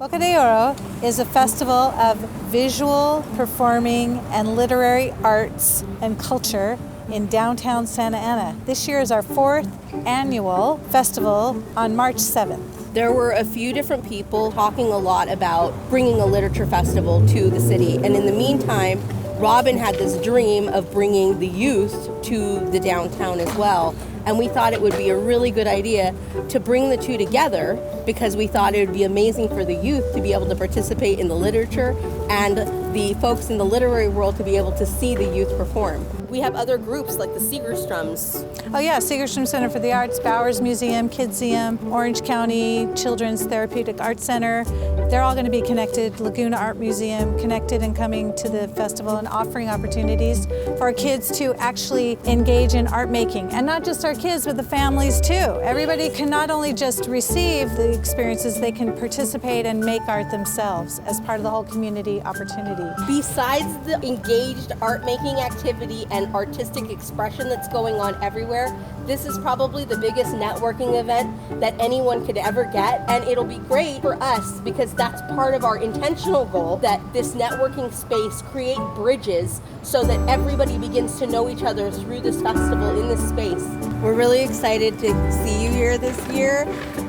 Boca De Oro is a festival of visual, performing, and literary arts and culture in downtown Santa Ana. This year is our 4th annual festival on March 7th. There were a few different people talking a lot about bringing a literature festival to the city, and in the meantime, Robin had this dream of bringing the youth to the downtown as well. And we thought it would be a really good idea to bring the two together because we thought it would be amazing for the youth to be able to participate in the literature and the folks in the literary world to be able to see the youth perform. We have other groups like the Segerstrums. Oh yeah, Segerstrom Center for the Arts, Bowers Museum, Kidseum, Orange County Children's Therapeutic Arts Center. They're all going to be connected. Laguna Art Museum connected and coming to the festival and offering opportunities for our kids to actually engage in art making. And not just our kids, but the families too. Everybody can not only just receive the experiences, they can participate and make art themselves as part of the whole community opportunity. Besides the engaged art making activity and artistic expression that's going on everywhere, this is probably the biggest networking event that anyone could ever get, and it'll be great for us because that's part of our intentional goal, that this networking space create bridges so that everybody begins to know each other through this festival in this space. We're really excited to see you here this year,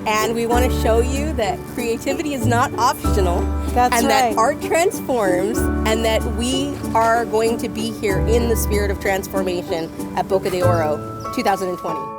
and we want to show you that creativity is not optional. That's and right. That art transforms, and that we are going to be here in the spirit of transformation at Boca De Oro 2020.